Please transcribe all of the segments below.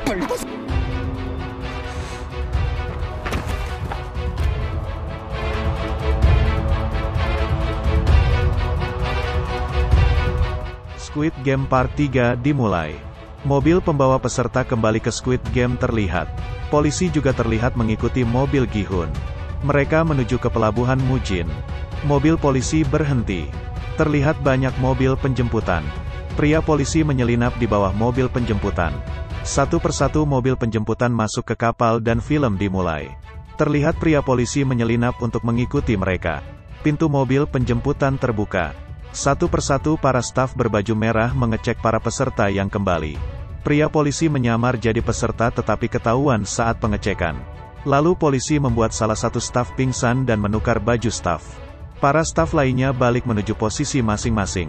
Squid Game Part 3 dimulai. Mobil pembawa peserta kembali ke Squid Game terlihat. Polisi juga terlihat mengikuti mobil Gi-hun. Mereka menuju ke pelabuhan Mujin. Mobil polisi berhenti. Terlihat banyak mobil penjemputan. Pria polisi menyelinap di bawah mobil penjemputan. Satu persatu mobil penjemputan masuk ke kapal dan film dimulai. Terlihat pria polisi menyelinap untuk mengikuti mereka. Pintu mobil penjemputan terbuka. Satu persatu para staf berbaju merah mengecek para peserta yang kembali. Pria polisi menyamar jadi peserta tetapi ketahuan saat pengecekan. Lalu polisi membuat salah satu staf pingsan dan menukar baju staf. Para staf lainnya balik menuju posisi masing-masing.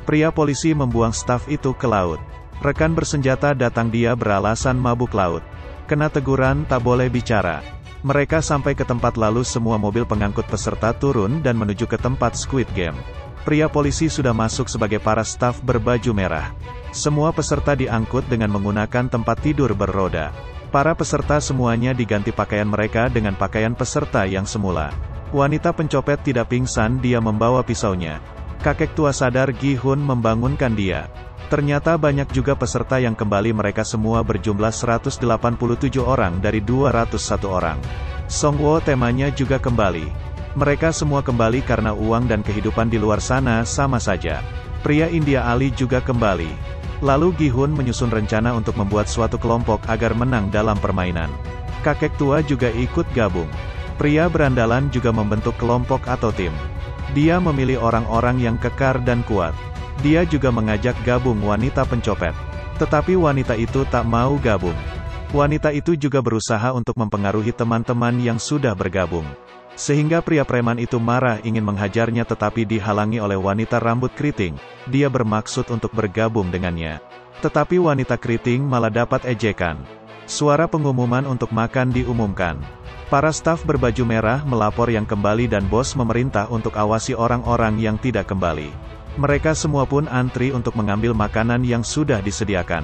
Pria polisi membuang staf itu ke laut. Rekan bersenjata datang, dia beralasan mabuk laut. Kena teguran tak boleh bicara. Mereka sampai ke tempat lalu semua mobil pengangkut peserta turun dan menuju ke tempat Squid Game. Pria polisi sudah masuk sebagai para staf berbaju merah. Semua peserta diangkut dengan menggunakan tempat tidur berroda. Para peserta semuanya diganti pakaian mereka dengan pakaian peserta yang semula. Wanita pencopet tidak pingsan, dia membawa pisaunya. Kakek tua sadar, Gi-hun membangunkan dia. Ternyata banyak juga peserta yang kembali, mereka semua berjumlah 187 orang dari 201 orang. Songwo temanya juga kembali. Mereka semua kembali karena uang dan kehidupan di luar sana sama saja. Pria India Ali juga kembali. Lalu Gi-hun menyusun rencana untuk membuat suatu kelompok agar menang dalam permainan. Kakek tua juga ikut gabung. Pria berandalan juga membentuk kelompok atau tim. Dia memilih orang-orang yang kekar dan kuat. Dia juga mengajak gabung wanita pencopet. Tetapi wanita itu tak mau gabung. Wanita itu juga berusaha untuk mempengaruhi teman-teman yang sudah bergabung. Sehingga pria preman itu marah ingin menghajarnya tetapi dihalangi oleh wanita rambut keriting. Dia bermaksud untuk bergabung dengannya. Tetapi wanita keriting malah dapat ejekan. Suara pengumuman untuk makan diumumkan. Para staf berbaju merah melapor yang kembali dan bos memerintah untuk awasi orang-orang yang tidak kembali. Mereka semua pun antri untuk mengambil makanan yang sudah disediakan.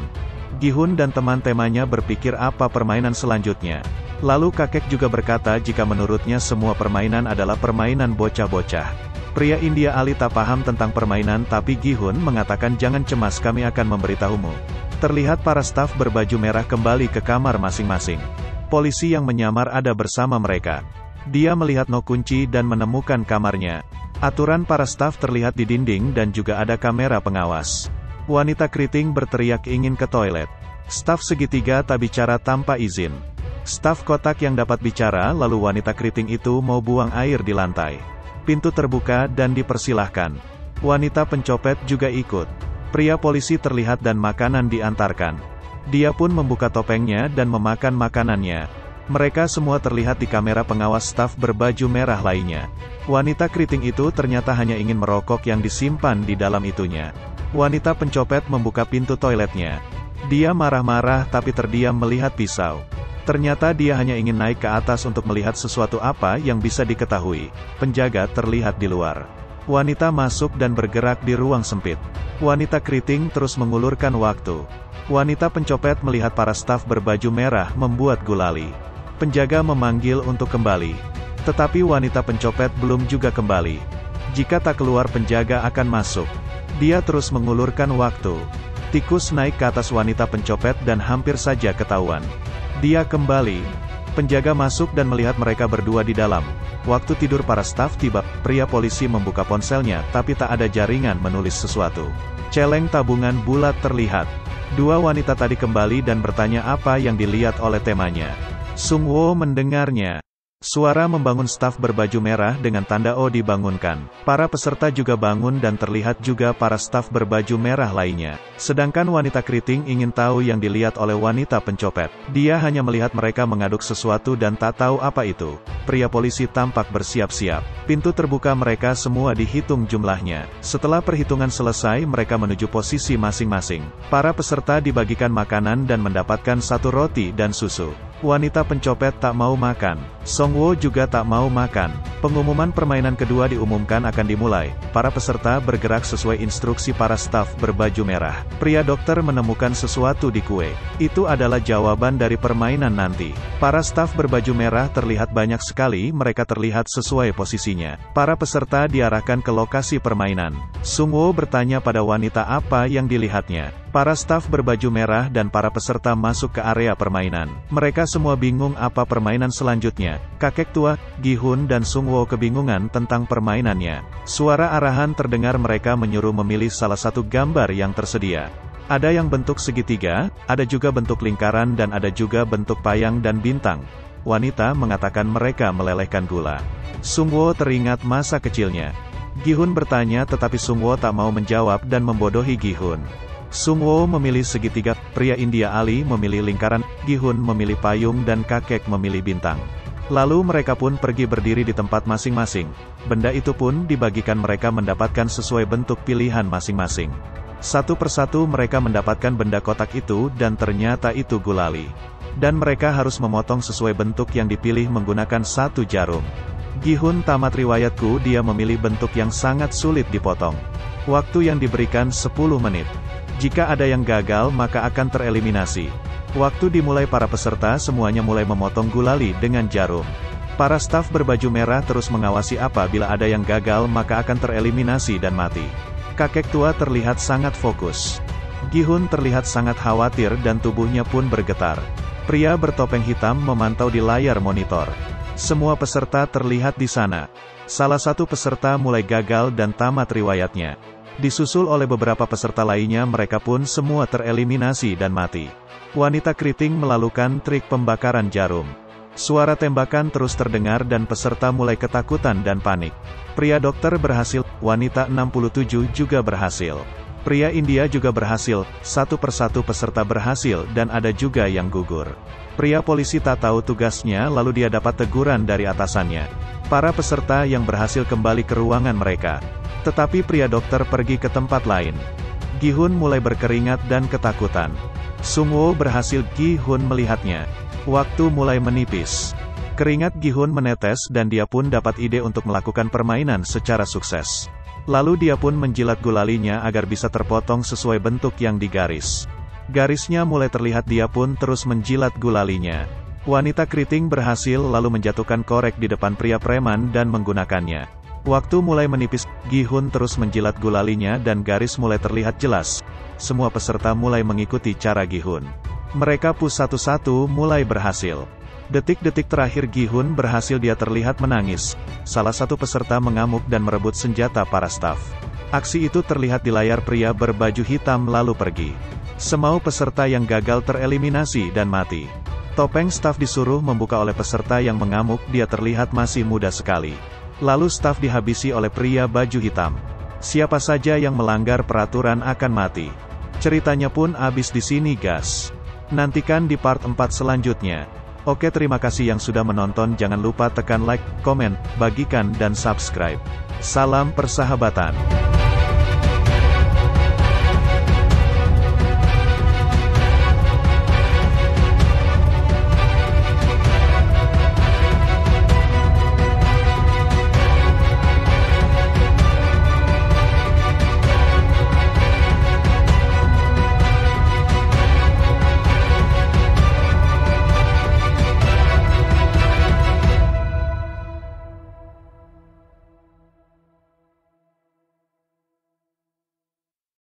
Gi-hun dan teman-temannya berpikir apa permainan selanjutnya. Lalu kakek juga berkata jika menurutnya semua permainan adalah permainan bocah-bocah. Pria India Ali tak paham tentang permainan tapi Gi-hun mengatakan jangan cemas, kami akan memberitahumu. Terlihat para staf berbaju merah kembali ke kamar masing-masing. Polisi yang menyamar ada bersama mereka. Dia melihat no kunci dan menemukan kamarnya. Aturan para staf terlihat di dinding dan juga ada kamera pengawas. Wanita keriting berteriak ingin ke toilet. Staf segitiga tak bicara tanpa izin. Staf kotak yang dapat bicara, lalu wanita keriting itu mau buang air di lantai. Pintu terbuka dan dipersilahkan. Wanita pencopet juga ikut. Pria polisi terlihat dan makanan diantarkan. Dia pun membuka topengnya dan memakan makanannya. Mereka semua terlihat di kamera pengawas staf berbaju merah lainnya. Wanita keriting itu ternyata hanya ingin merokok yang disimpan di dalam itunya. Wanita pencopet membuka pintu toiletnya. Dia marah-marah tapi terdiam melihat pisau. Ternyata dia hanya ingin naik ke atas untuk melihat sesuatu apa yang bisa diketahui. Penjaga terlihat di luar. Wanita masuk dan bergerak di ruang sempit. Wanita keriting terus mengulurkan waktu. Wanita pencopet melihat para staf berbaju merah membuat gulali. Penjaga memanggil untuk kembali. Tetapi wanita pencopet belum juga kembali. Jika tak keluar penjaga akan masuk. Dia terus mengulurkan waktu. Tikus naik ke atas wanita pencopet dan hampir saja ketahuan. Dia kembali. Penjaga masuk dan melihat mereka berdua di dalam. Waktu tidur para staf tiba, pria polisi membuka ponselnya tapi tak ada jaringan menulis sesuatu. Celeng tabungan bulat terlihat. Dua wanita tadi kembali dan bertanya apa yang dilihat oleh temanya. Sungwo mendengarnya. Suara membangun staf berbaju merah dengan tanda O dibangunkan. Para peserta juga bangun dan terlihat juga para staf berbaju merah lainnya. Sedangkan wanita keriting ingin tahu yang dilihat oleh wanita pencopet. Dia hanya melihat mereka mengaduk sesuatu dan tak tahu apa itu. Pria polisi tampak bersiap-siap. Pintu terbuka, mereka semua dihitung jumlahnya. Setelah perhitungan selesai, mereka menuju posisi masing-masing. Para peserta dibagikan makanan dan mendapatkan satu roti dan susu. Wanita pencopet tak mau makan. Songwo juga tak mau makan. Pengumuman permainan kedua diumumkan akan dimulai. Para peserta bergerak sesuai instruksi para staf berbaju merah. Pria dokter menemukan sesuatu di kue. Itu adalah jawaban dari permainan nanti. Para staf berbaju merah terlihat banyak sekali, mereka terlihat sesuai posisinya. Para peserta diarahkan ke lokasi permainan. Sung Woo bertanya pada wanita apa yang dilihatnya. Para staf berbaju merah dan para peserta masuk ke area permainan. Mereka semua bingung apa permainan selanjutnya. Kakek tua, Gi-hun dan Sung Woo kebingungan tentang permainannya. Suara arahan terdengar, mereka menyuruh memilih salah satu gambar yang tersedia. Ada yang bentuk segitiga, ada juga bentuk lingkaran dan ada juga bentuk payang dan bintang. Wanita mengatakan mereka melelehkan gula. Sung Woo teringat masa kecilnya. Gi-hun bertanya tetapi Sung Woo tak mau menjawab dan membodohi Gi-hun. Sung Woo memilih segitiga, pria India Ali memilih lingkaran, Gi-hun memilih payung dan kakek memilih bintang. Lalu mereka pun pergi berdiri di tempat masing-masing. Benda itu pun dibagikan, mereka mendapatkan sesuai bentuk pilihan masing-masing. Satu persatu mereka mendapatkan benda kotak itu dan ternyata itu gulali. Dan mereka harus memotong sesuai bentuk yang dipilih menggunakan satu jarum. Gi-hun tamat riwayatku, dia memilih bentuk yang sangat sulit dipotong. Waktu yang diberikan 10 menit. Jika ada yang gagal maka akan tereliminasi. Waktu dimulai, para peserta semuanya mulai memotong gulali dengan jarum. Para staf berbaju merah terus mengawasi, apabila ada yang gagal maka akan tereliminasi dan mati. Kakek tua terlihat sangat fokus. Gi-hun terlihat sangat khawatir dan tubuhnya pun bergetar. Pria bertopeng hitam memantau di layar monitor. Semua peserta terlihat di sana. Salah satu peserta mulai gagal dan tamat riwayatnya. Disusul oleh beberapa peserta lainnya, mereka pun semua tereliminasi dan mati. Wanita keriting melakukan trik pembakaran jarum. Suara tembakan terus terdengar dan peserta mulai ketakutan dan panik. Pria dokter berhasil, wanita 67 juga berhasil. Pria India juga berhasil, satu persatu peserta berhasil dan ada juga yang gugur. Pria polisi tak tahu tugasnya, lalu dia dapat teguran dari atasannya. Para peserta yang berhasil kembali ke ruangan mereka. Tetapi pria dokter pergi ke tempat lain. Gi-hun mulai berkeringat dan ketakutan. Sung Woo berhasil, Gi-hun melihatnya. Waktu mulai menipis. Keringat Gi-hun menetes dan dia pun dapat ide untuk melakukan permainan secara sukses. Lalu dia pun menjilat gulalinya agar bisa terpotong sesuai bentuk yang digaris. Garisnya mulai terlihat, dia pun terus menjilat gulalinya. Wanita keriting berhasil lalu menjatuhkan korek di depan pria preman dan menggunakannya. Waktu mulai menipis, Gi-hun terus menjilat gulalinya dan garis mulai terlihat jelas. Semua peserta mulai mengikuti cara Gi-hun. Mereka push satu-satu mulai berhasil. Detik-detik terakhir Gi-hun berhasil, dia terlihat menangis. Salah satu peserta mengamuk dan merebut senjata para staf. Aksi itu terlihat di layar, pria berbaju hitam lalu pergi. Semua peserta yang gagal tereliminasi dan mati. Topeng staf disuruh membuka oleh peserta yang mengamuk, dia terlihat masih muda sekali. Lalu staf dihabisi oleh pria baju hitam. Siapa saja yang melanggar peraturan akan mati. Ceritanya pun habis di sini guys. Nantikan di part 4 selanjutnya. Oke, terima kasih yang sudah menonton, jangan lupa tekan like, komen, bagikan dan subscribe. Salam persahabatan.